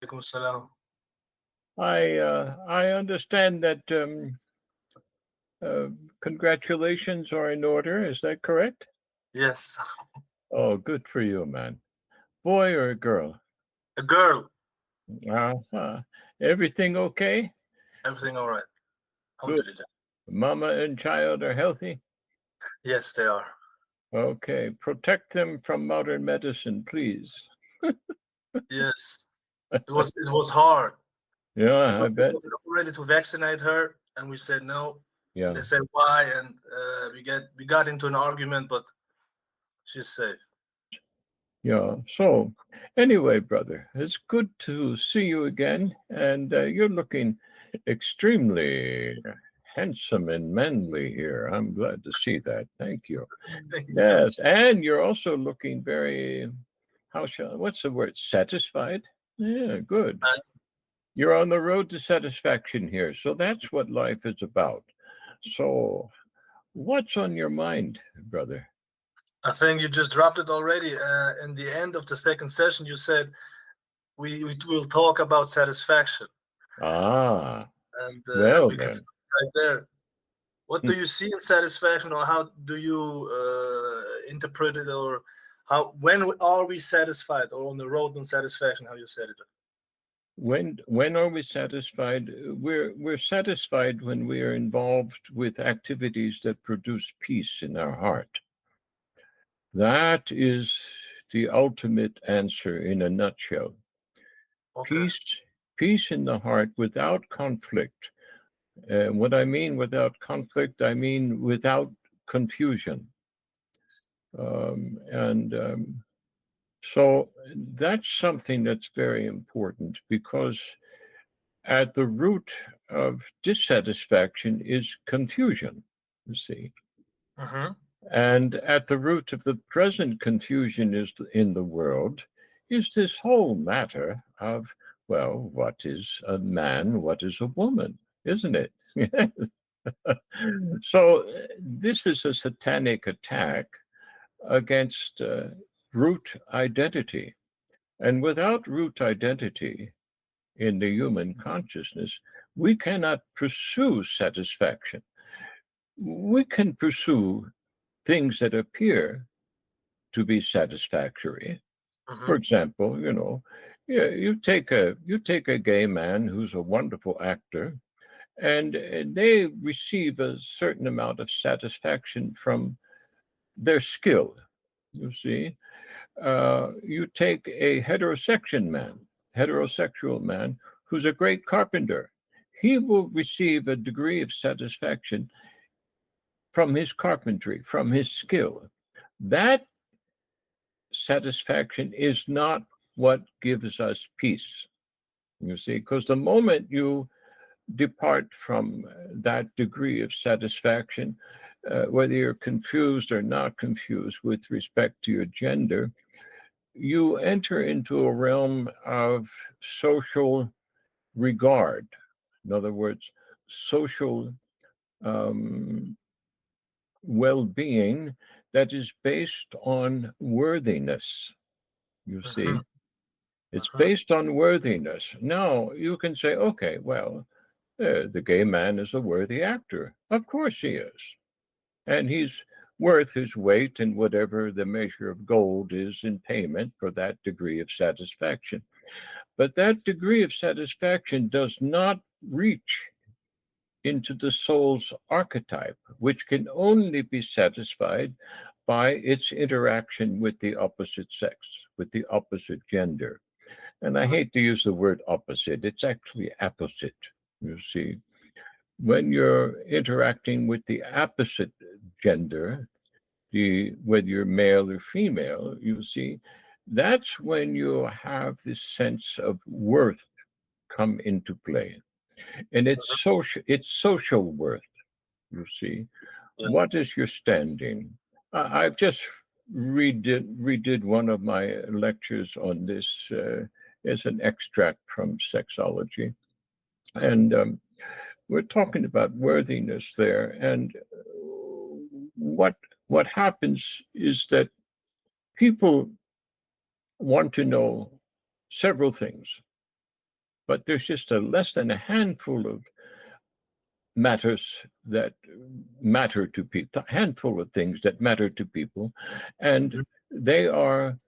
Alaikum salam. I understand that uh, congratulations are in order. Is that correct? Yes, Oh, good for you, man. Boy or a girl? a girl. Uh-huh. Everything okay? Everything all right. Good. Alhamdulillah. Mama and child are healthy? Yes, they are. Okay. Protect them from modern medicine, please. Yes, it was hard Yeah, I because we bet. wanted already to vaccinate her, and we said no. Yeah. They said why, and we got into an argument, but she's safe. Yeah. So, anyway, brother, it's good to see you again, and you're looking extremely handsome and manly here. I'm glad to see that. Thank you. Thank you. Yes, and you're also looking very, what's the word? Satisfied? Yeah, good. You're on the road to satisfaction here. So that's what life is about. So, what's on your mind, brother? I think you just dropped it already. In the end of the second session, you said we will talk about satisfaction, Ah, and well we can then. start right there. What do you see in satisfaction, or how do you interpret it, or how when are we satisfied, or on the road to satisfaction? How you said it? When are we satisfied? We're satisfied when we are involved with activities that produce peace in our heart. That is the ultimate answer in a nutshell. Okay. Peace, peace in the heart without conflict. What I mean without conflict, I mean without confusion. And so that's something that's very important because at the root of dissatisfaction is confusion, you see. Mm-hmm. And at the root of the present confusion is in the world is this whole matter of, well, what is a man, what is a woman, isn't it? So this is a satanic attack against root identity. And without root identity, in the human consciousness, we cannot pursue satisfaction. We can pursue things that appear to be satisfactory. For Mm-hmm. example, yeah, you take a gay man who's a wonderful actor, and they receive a certain amount of satisfaction from their skill. You see, you take a heterosexual man who's a great carpenter. He will receive a degree of satisfaction from his carpentry, from his skill. That satisfaction is not what gives us peace, you see, because the moment you depart from that degree of satisfaction, whether you're confused or not confused with respect to your gender, you enter into a realm of social regard. In other words, social um, well being that is based on worthiness. You Mm-hmm. see, it's Mm-hmm. based on worthiness. Now, you can say, okay, well, the gay man is a worthy actor. Of course he is. And he's worth his weight in whatever the measure of gold is in payment for that degree of satisfaction. But that degree of satisfaction does not reach into the soul's archetype, which can only be satisfied by its interaction with the opposite sex, with the opposite gender. And I hate to use the word opposite, it's actually apposite, you see. When you're interacting with the opposite gender, whether you're male or female, you see, that's when you have this sense of worth come into play. And it's social worth, you see. Yeah. What is your standing? I've just redid one of my lectures on this as an extract from sexology. And we're talking about worthiness there. And what what happens is that people want to know several things. but there's just less than a handful of matters that matter to people, a handful of things that matter to people, and Mhm. they are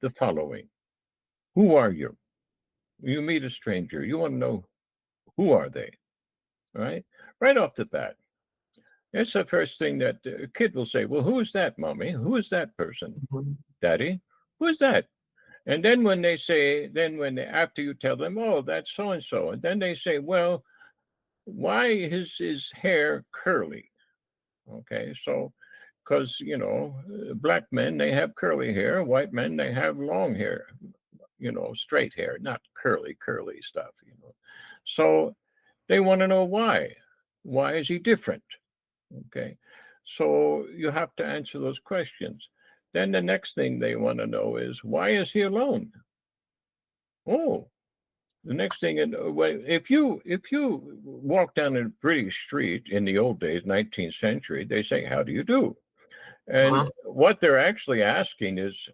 the following. Who are you? You meet a stranger, you want to know who are they, right? Right off the bat. That's the first thing that a kid will say. Well, who is that, mommy? Who is that person? Mhm. Daddy? Who is that? And then when they say, after you tell them, oh, that's so and so, and then they say, well, why is his hair curly? Okay, so because black men they have curly hair, white men they have long hair, straight hair, not curly stuff. So they want to know why. Why is he different? Okay, so you have to answer those questions. Then the next thing they want to know is why is he alone? Oh, the next thing, if you walk down a British street in the old days, 19th century, they say, "How do you do?" And Uh-huh. what they're actually asking is,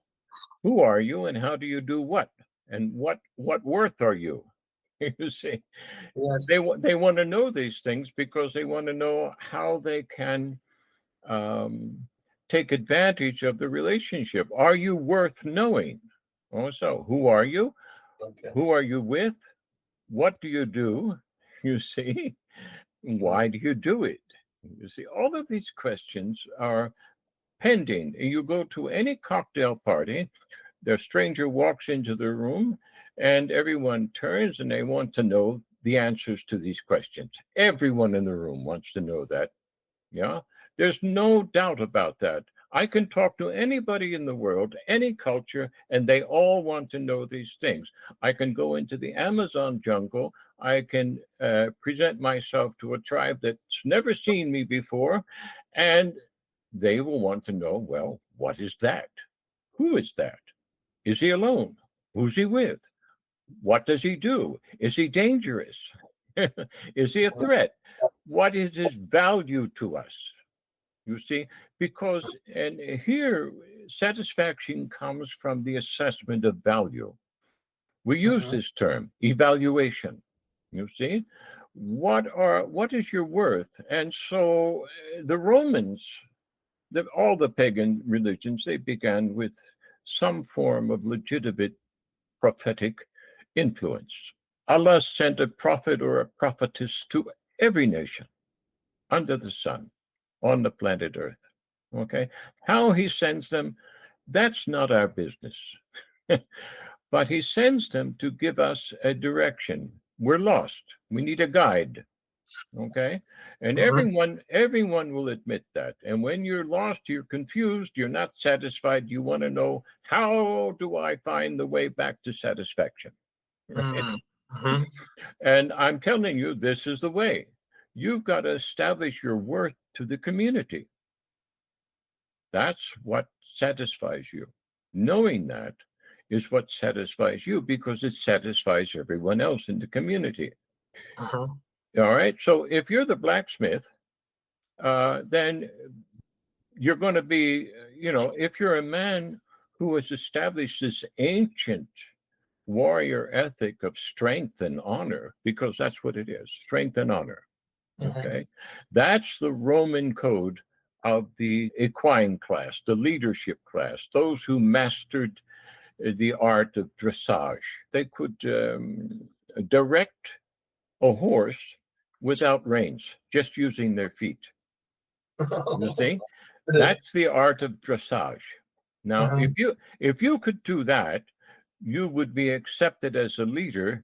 "Who are you, and how do you do what? And what worth are you?" You see, Yes. they want to know these things because they want to know how they can um, take advantage of the relationship. Are you worth knowing? Also, who are you? Okay. Who are you with? What do you do? You see, Mm. why do you do it? You see, all of these questions are pending. You go to any cocktail party, the stranger walks into the room, and everyone turns and they want to know the answers to these questions. Everyone in the room wants to know that. Yeah, there's no doubt about that. I can talk to anybody in the world, any culture, and they all want to know these things. I can go into the Amazon jungle. I can present myself to a tribe that's never seen me before, and they will want to know, well, what is that? Who is that? Is he alone? Who's he with? What does he do? Is he dangerous? Is he a threat? What is his value to us? You see, because, and here, satisfaction comes from the assessment of value. We use Mhm. this term, evaluation. You see, what is your worth? And so the Romans, all the pagan religions, they began with some form of legitimate prophetic influence. Allah sent a prophet or a prophetess to every nation under the sun on the planet Earth. Okay. How he sends them, that's not our business. But he sends them to give us a direction. We're lost. We need a guide. Okay. And Mhm. everyone will admit that. And when you're lost, you're confused, you're not satisfied, you want to know, how do I find the way back to satisfaction? Right? Mhm. Mhm. And I'm telling you, this is the way. You've got to establish your worth to the community. That's what satisfies you. Knowing that is what satisfies you because it satisfies everyone else in the community. Mhm. All right. So if you're the blacksmith, then you're going to be, if you're a man who has established this ancient warrior ethic of strength and honor, because that's what it is, strength and honor. Mhm. Okay. That's the Roman code of the equine class, the leadership class, those who mastered the art of dressage. They could direct a horse without reins, just using their feet. You see, that's the art of dressage. Now, Mhm. if you could do that, you would be accepted as a leader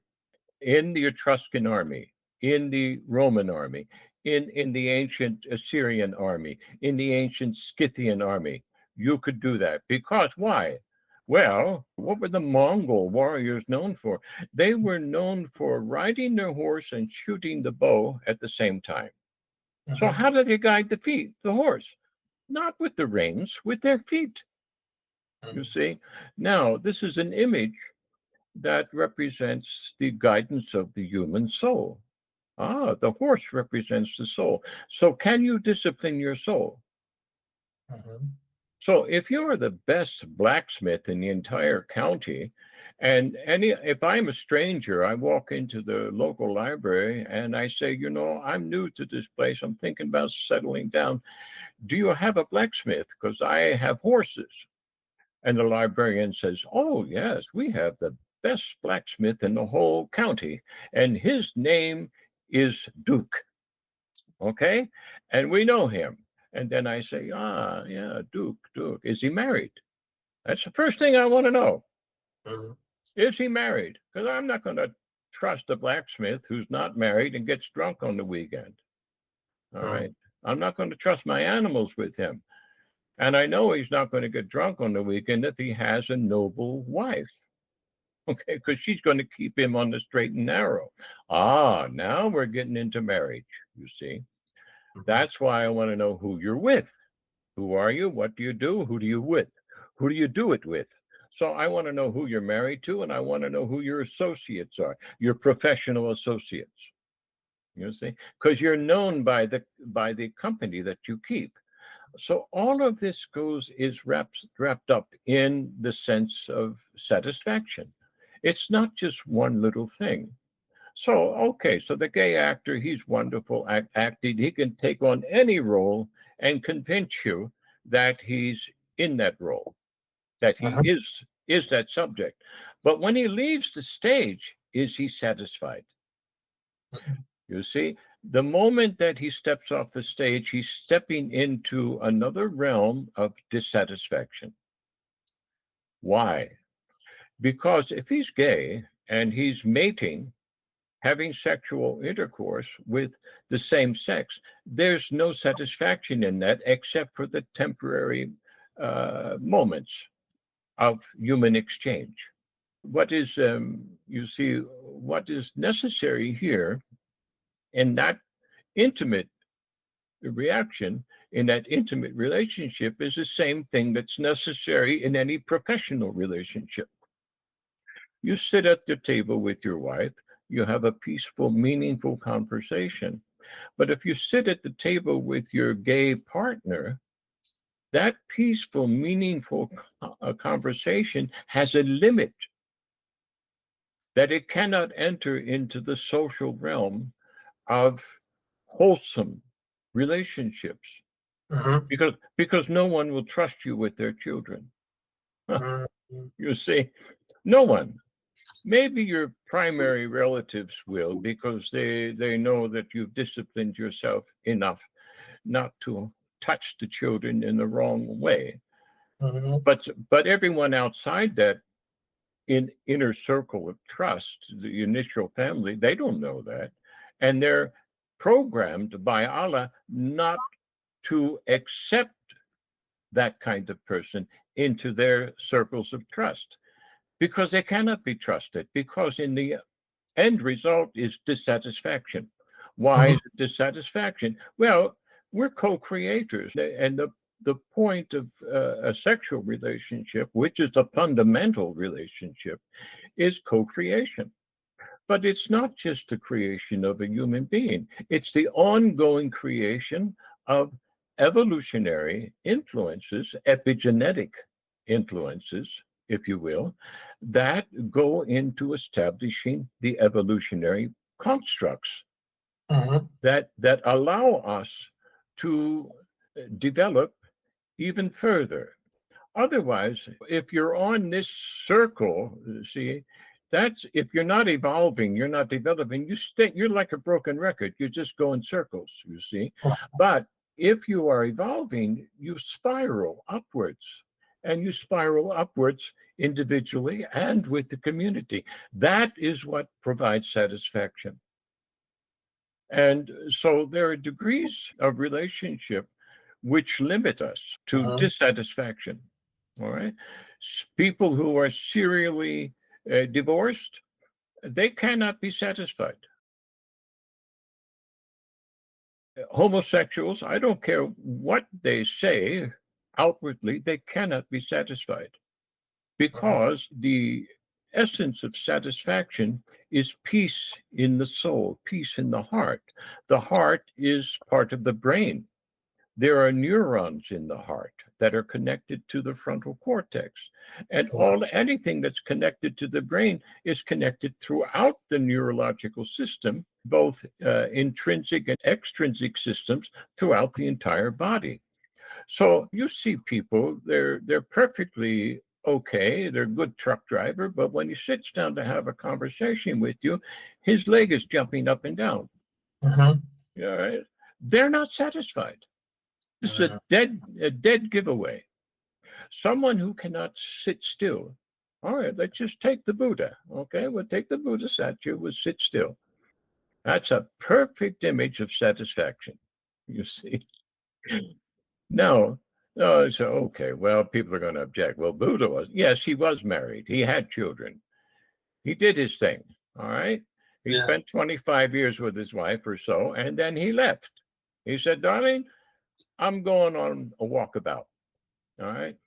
in the Etruscan army, in the Roman army, in the ancient Assyrian army, in the ancient Scythian army. You could do that because why? Well, what were the Mongol warriors known for? They were known for riding their horse and shooting the bow at the same time. So Mhm. how did they guide the horse? Not with the reins, with their feet. You Mhm. see? Now, this is an image that represents the guidance of the human soul. Ah, the horse represents the soul. So, can you discipline your soul? Mhm. So, if you're the best blacksmith in the entire county And if I'm a stranger, I walk into the local library and I say, you know, I'm new to this place. I'm thinking about settling down. Do you have a blacksmith? Because I have horses. And the librarian says, oh, yes, we have the best blacksmith in the whole county. And his name is Duke. Okay. And we know him. And then I say, ah, yeah, Duke. Is he married? That's the first thing I want to know. Mhm. Is he married? Because I'm not going to trust a blacksmith who's not married and gets drunk on the weekend. All right. I'm not going to trust my animals with him. And I know he's not going to get drunk on the weekend if he has a noble wife. Okay. Because she's going to keep him on the straight and narrow. Ah, now we're getting into marriage, you see. That's why I want to know who you're with. Who are you? What do you do? Who do you with? Who do you do it with? So I want to know who you're married to, and I want to know who your associates are, your professional associates. You see, because you're known by the company that you keep. So all of this is wrapped up in the sense of satisfaction. It's not just one little thing. So okay, so the gay actor, he's wonderful acting. He can take on any role and convince you that he's in that role, that he Uh-huh. is that subject. But when he leaves the stage, is he satisfied? You see, the moment that he steps off the stage, he's stepping into another realm of dissatisfaction. Why? Because if he's gay and he's mating, having sexual intercourse with the same sex, there's no satisfaction in that except for the temporary moments of human exchange. What is, you see, what is necessary here in that intimate reaction, in that intimate relationship, is the same thing that's necessary in any professional relationship. You sit at the table with your wife, you have a peaceful, meaningful conversation. But if you sit at the table with your gay partner, that peaceful, meaningful conversation has a limit that it cannot enter into the social realm of wholesome relationships Mhm. because no one will trust you with their children. Mhm. You see, no one. Maybe your primary relatives will because they know that you've disciplined yourself enough not to touch the children in the wrong way. Mhm. But everyone outside that inner circle of trust, the initial family, they don't know that. And they're programmed by Allah not to accept that kind of person into their circles of trust because they cannot be trusted, because in the end result is dissatisfaction. Why Mhm. is it dissatisfaction? Well, we're co-creators, and the point of a sexual relationship, which is a fundamental relationship, is co-creation. But it's not just the creation of a human being; it's the ongoing creation of evolutionary influences, epigenetic influences, if you will, that go into establishing the evolutionary constructs Mhm. that allow us to develop even further. Otherwise, if you're on this circle, see, that's if you're not evolving, you're not developing, you're like a broken record. You just go in circles, you see. But if you are evolving, you spiral upwards. And you spiral upwards individually and with the community. That is what provides satisfaction. And so there are degrees of relationship which limit us to Mhm. dissatisfaction. All right. People who are serially divorced, they cannot be satisfied. Homosexuals, I don't care what they say outwardly, they cannot be satisfied Mhm. because the essence of satisfaction is peace in the soul, peace in the heart. The heart is part of the brain. There are neurons in the heart that are connected to the frontal cortex. And Wow. anything that's connected to the brain is connected throughout the neurological system, both intrinsic and extrinsic systems throughout the entire body. So you see people, they're perfectly okay, they're a good truck driver, but when he sits down to have a conversation with you, his leg is jumping up and down. Mhm. All right. They're not satisfied. This is a dead giveaway. Someone who cannot sit still. All right, let's just take the Buddha. Okay, we'll take the Buddha statue, we'll sit still. That's a perfect image of satisfaction. You see. No, no, so okay, well, people are going to object. Well, Buddha was, yes, he was married. He had children. He did his thing. All right. He Yeah. spent 25 years with his wife or so, and then he left. He said, darling, I'm going on a walkabout. All right.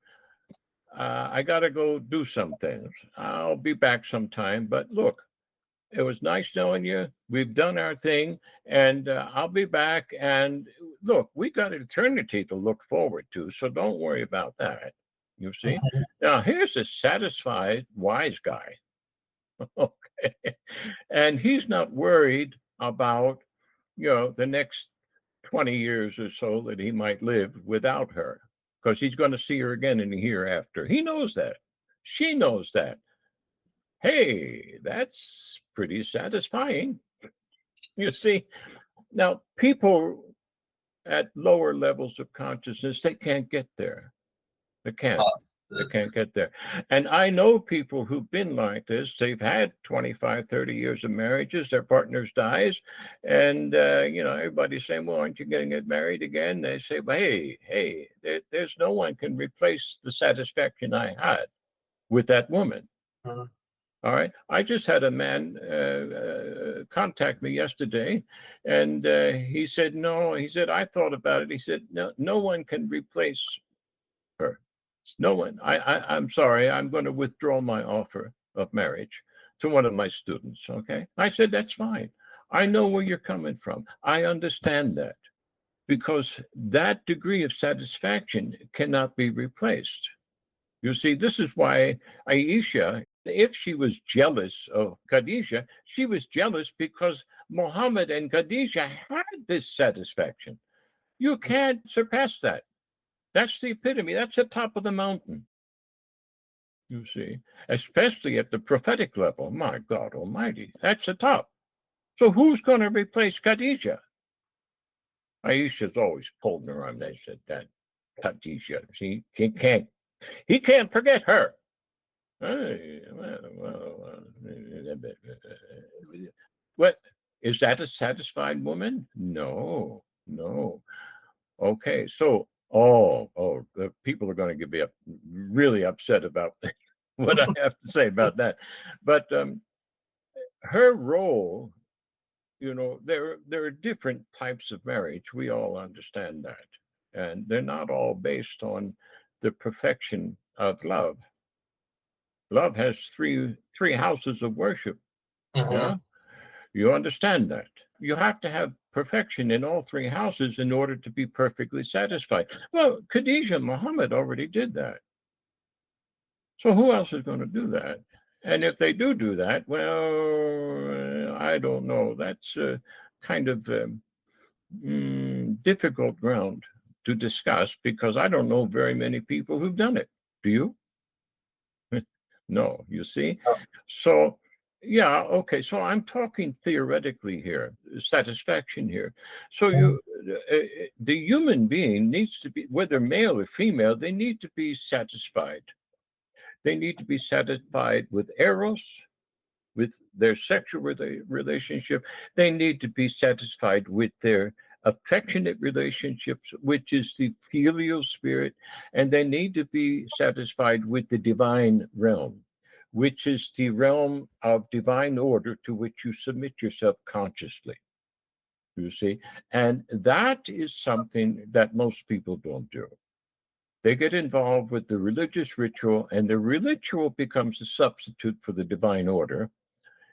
I got to go do some things. I'll be back sometime. But look, it was nice knowing you. We've done our thing, and I'll be back. And look, we got eternity to look forward to, so don't worry about that. You see? Mhm. Now, here's a satisfied, wise guy. Okay. And he's not worried about, the next 20 years or so that he might live without her, because he's going to see her again in the hereafter. He knows that. She knows that. Hey, that's pretty satisfying. You see, now people at lower levels of consciousness, they can't get there. They can't. They can't get there. And I know people who've been like this. They've had 25, 30 years of marriages. Their partners dies. And, everybody's saying, well, aren't you going to get married again? They say, well, hey, there's no one can replace the satisfaction I had with that woman. Mhm. All right. I just had a man contact me yesterday, and he said, no, he said, I thought about it. He said, no one can replace her. No one. I'm sorry. I'm going to withdraw my offer of marriage to one of my students. Okay. I said, that's fine. I know where you're coming from. I understand that, because that degree of satisfaction cannot be replaced. You see, this is why Aisha, if she was jealous of Khadijah, she was jealous because Muhammad and Khadijah had this satisfaction. You can't surpass that. That's the epitome. That's the top of the mountain. You see, especially at the prophetic level. My God Almighty, that's the top. So who's going to replace Khadijah? Aisha's always pulling her arm. They said that Khadijah, he can't forget her. What is that a satisfied woman? No, no. Okay, so the people are going to get really upset about what I have to say about that. But her role, there are different types of marriage. We all understand that, and they're not all based on the perfection of love. Love has three houses of worship. Yeah, Mhm. you understand that. You have to have perfection in all three houses in order to be perfectly satisfied. Well, Khadijah Muhammad already did that. So who else is going to do that? And if they do that, well, I don't know. That's kind of difficult ground to discuss, because I don't know very many people who've done it. Do you? No, you see? Oh. So, yeah, okay. So I'm talking theoretically here, satisfaction here. So the human being needs to be, whether male or female, they need to be satisfied. They need to be satisfied with eros, with their sexual relationship. They need to be satisfied with their affectionate relationships, which is the filial spirit, and they need to be satisfied with the divine realm, which is the realm of divine order to which you submit yourself consciously. You see, and that is something that most people don't do. They get involved with the religious ritual, and the ritual becomes a substitute for the divine order.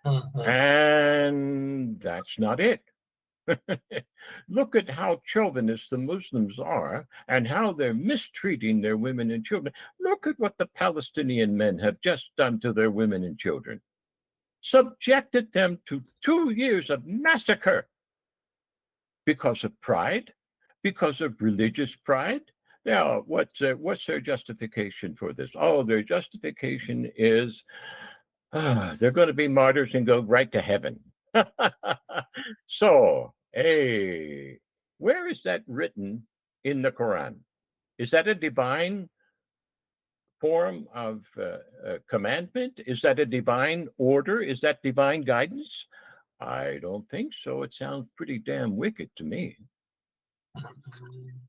Mhm. And that's not it. Look at how chauvinist the Muslims are and how they're mistreating their women and children. Look at what the Palestinian men have just done to their women and children. Subjected them to 2 years of massacre because of pride, because of religious pride. Now, what's their justification for this? Oh, their justification is they're going to be martyrs and go right to heaven. So, hey, where is that written in the Quran? Is that a divine form of commandment? Is that a divine order? Is that divine guidance? I don't think so. It sounds pretty damn wicked to me.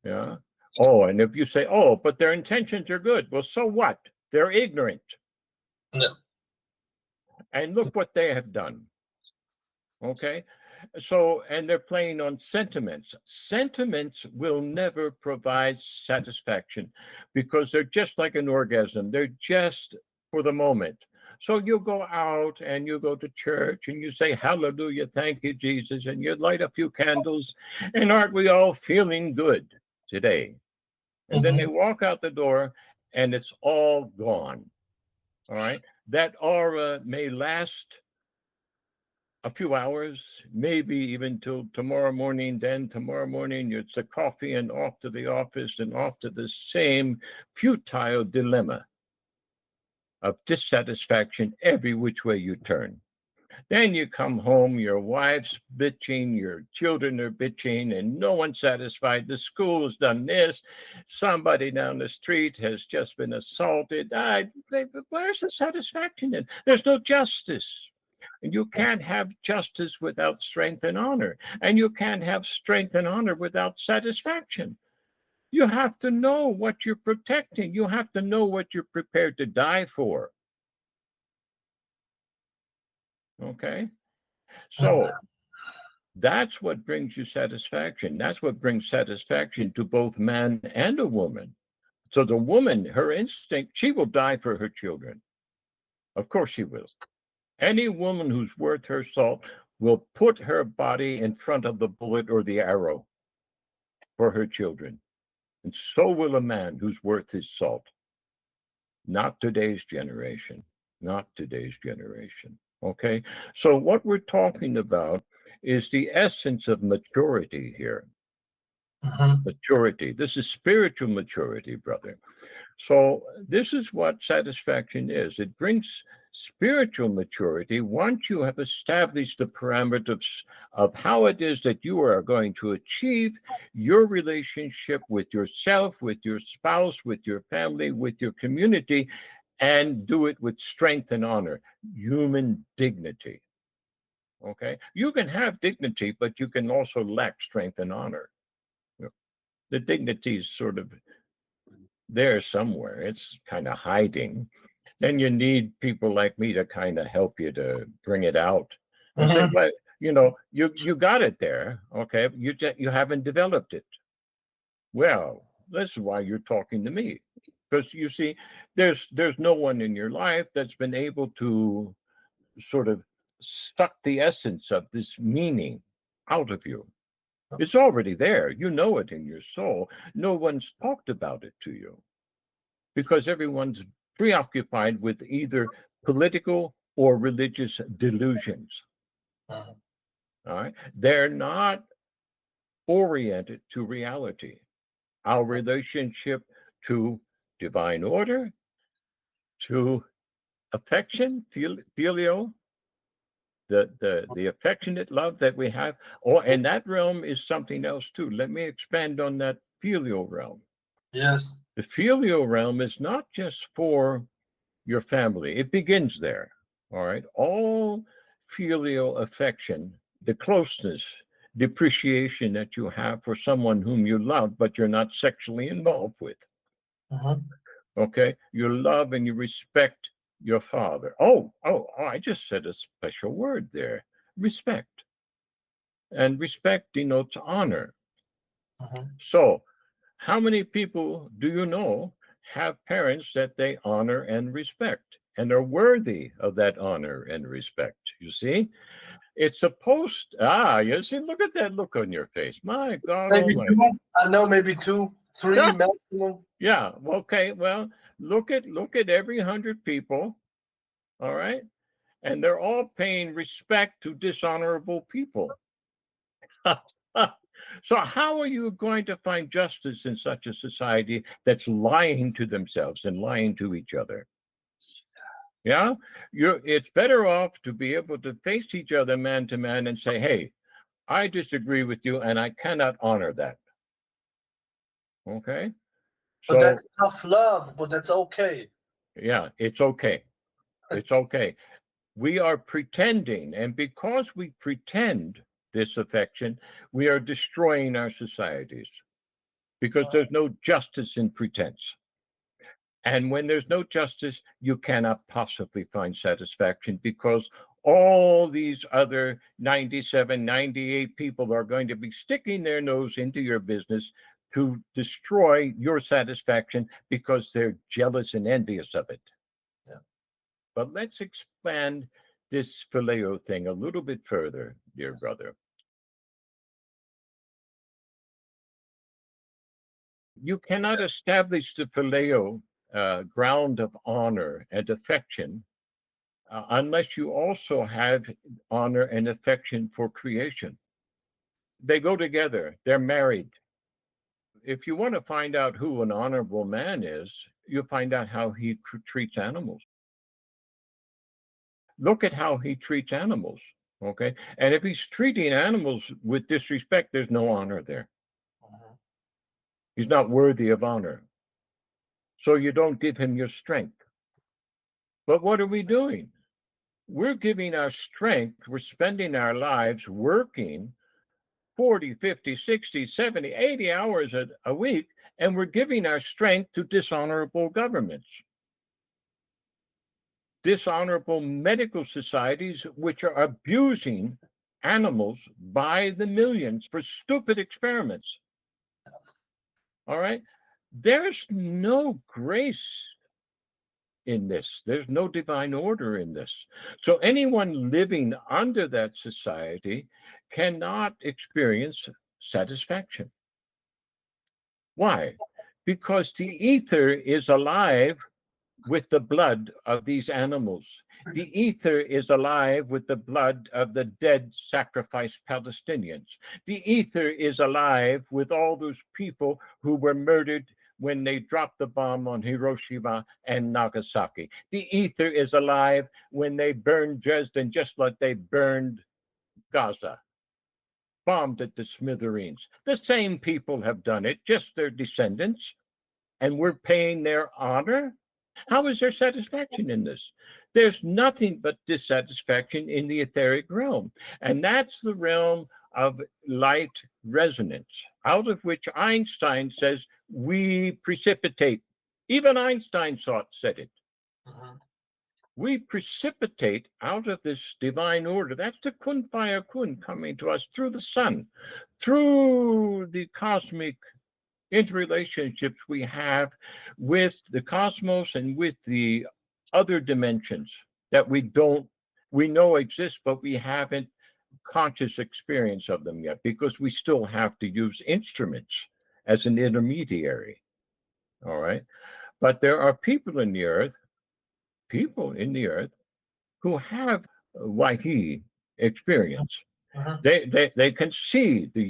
Yeah. Oh, and if you say, oh, but their intentions are good, well, so what? They're ignorant. No. And look what they have done. Okay. So, and they're playing on sentiments. Sentiments will never provide satisfaction because they're just like an orgasm. They're just for the moment. So you go out and you go to church and you say, hallelujah, thank you, Jesus, and you light a few candles. And aren't we all feeling good today? And then they walk out the door and it's all gone. All right. That aura may last a few hours, maybe even till tomorrow morning. Then tomorrow morning, it's a coffee and off to the office and off to the same futile dilemma of dissatisfaction every which way you turn. Then you come home, your wife's bitching, your children are bitching, and no one's satisfied. The school's done this. Somebody down the street has just been assaulted. Where's the satisfaction in? There's no justice. And you can't have justice without strength and honor. And you can't have strength and honor without satisfaction. You have to know what you're protecting. You have to know what you're prepared to die for. Okay? So that's what brings you satisfaction. That's what brings satisfaction to both man and a woman. So the woman, her instinct, she will die for her children. Of course she will. Any woman who's worth her salt will put her body in front of the bullet or the arrow for her children. And so will a man who's worth his salt. Not today's generation. Not today's generation. Okay? So what we're talking about is the essence of maturity here. Maturity. This is spiritual maturity, brother. So this is what satisfaction is. It brings spiritual maturity once you have established the parameters of how it is that you are going to achieve your relationship with yourself, with your spouse, with your family, with your community, and do it with strength and honor, human dignity. Okay? You can have dignity, but you can also lack strength and honor. The dignity is sort of there somewhere. It's kind of hiding. Then you need people like me to kind of help you to bring it out and say, well, you got it there. Okay. You haven't developed it. Well, this is why you're talking to me. Because you see, there's no one in your life that's been able to sort of suck the essence of this meaning out of you. It's already there. You know it in your soul. No one's talked about it to you because everyone's preoccupied with either political or religious delusions. All right. They're not oriented to reality. Our relationship to divine order, to affection, filial, the affectionate love that we have, and that realm is something else too. Let me expand on that filial realm. Yes. The filial realm is not just for your family. It begins there. All right. All filial affection, the closeness, the appreciation that you have for someone whom you love, but you're not sexually involved with. Okay. You love and you respect your father. Oh, I just said a special word there. Respect. And respect denotes honor. So, how many people do you know have parents that they honor and respect and are worthy of that honor and respect? You see? It's supposed. You see, look at that look on your face. My God Maybe Almighty. two. I know, maybe two, three maximum. Yeah. Okay. Well, look at every 100 people. All right, and they're all paying respect to dishonorable people. So how are you going to find justice in such a society that's lying to themselves and lying to each other? Yeah, it's better off to be able to face each other man to man and say, "Hey, I disagree with you, and I cannot honor that." Okay, But so that's tough love, but that's okay. yeah, it's okay. It's okay. We are pretending, and because we pretend this affection, we are destroying our societies because there's no justice in pretense. And when there's no justice, you cannot possibly find satisfaction because all these other 97, 98 people are going to be sticking their nose into your business to destroy your satisfaction because they're jealous and envious of it. Yeah. But let's expand this phileo thing a little bit further, dear brother. You cannot establish the phileo ground of honor and affection unless you also have honor and affection for creation. They go together, they're married. If you want to find out who an honorable man is, you find out how he treats animals. Look at how he treats animals. Okay. And if he's treating animals with disrespect, there's no honor there. Mhm. He's not worthy of honor. So you don't give him your strength. But what are we doing? We're giving our strength, we're spending our lives working 40, 50, 60, 70, 80 hours a week, and we're giving our strength to dishonorable governments, dishonorable medical societies, which are abusing animals by the millions for stupid experiments. All right? There's no grace in this. There's no divine order in this. So anyone living under that society cannot experience satisfaction. Why? Because the ether is alive with the blood of these animals. The ether is alive with the blood of the dead sacrificed Palestinians. The ether is alive with all those people who were murdered when they dropped the bomb on Hiroshima and Nagasaki. The ether is alive when they burned Dresden just like they burned Gaza, bombed it to smithereens. The same people have done it, just their descendants, and we're paying their honor. How is there satisfaction in this? There's nothing but dissatisfaction in the etheric realm. And that's the realm of light resonance, out of which Einstein says we precipitate. Even Einstein said it. Mhm. We precipitate out of this divine order. That's the kun fire kun coming to us through the sun, through the cosmic interrelationships we have with the cosmos and with the other dimensions that we know exist, but we haven't conscious experience of them yet because we still have to use instruments as an intermediary. All right. But there are people in the earth who have Wahi experience. Mhm. They can see the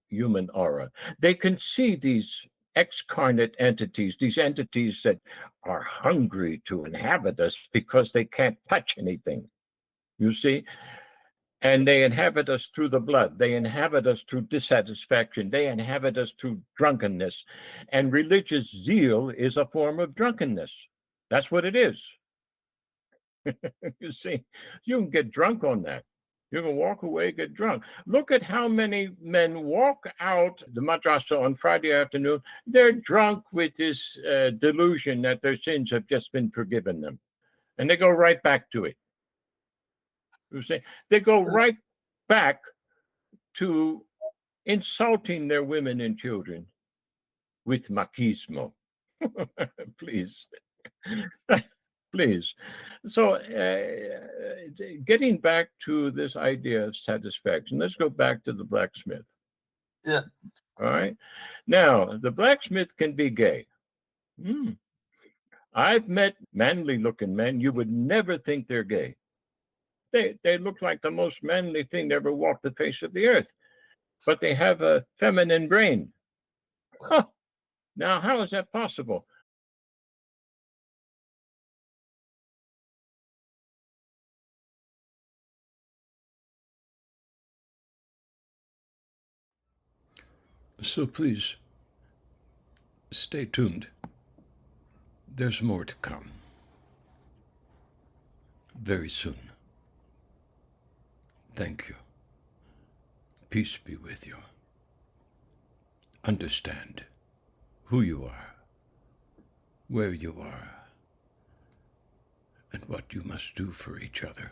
human aura. They can see these excarnate entities, these entities that are hungry to inhabit us because they can't touch anything. You see? And they inhabit us through the blood. They inhabit us through dissatisfaction. They inhabit us through drunkenness. And religious zeal is a form of drunkenness. That's what it is. You see, you can get drunk on that. You can walk away, get drunk. Look at how many men walk out the madrasa on Friday afternoon. They're drunk with this delusion that their sins have just been forgiven them. And they go right back to it. You see, they go right back to insulting their women and children with machismo. Please. please. So, getting back to this idea of satisfaction, let's go back to the blacksmith. Yeah. All right. Now, the blacksmith can be gay. I've met manly looking men. You would never think they're gay. They look like the most manly thing that ever walked the face of the earth, but they have a feminine brain. Huh. Now, how is that possible? So please, stay tuned. There's more to come. Very soon. Thank you. Peace be with you. Understand who you are, where you are, and what you must do for each other.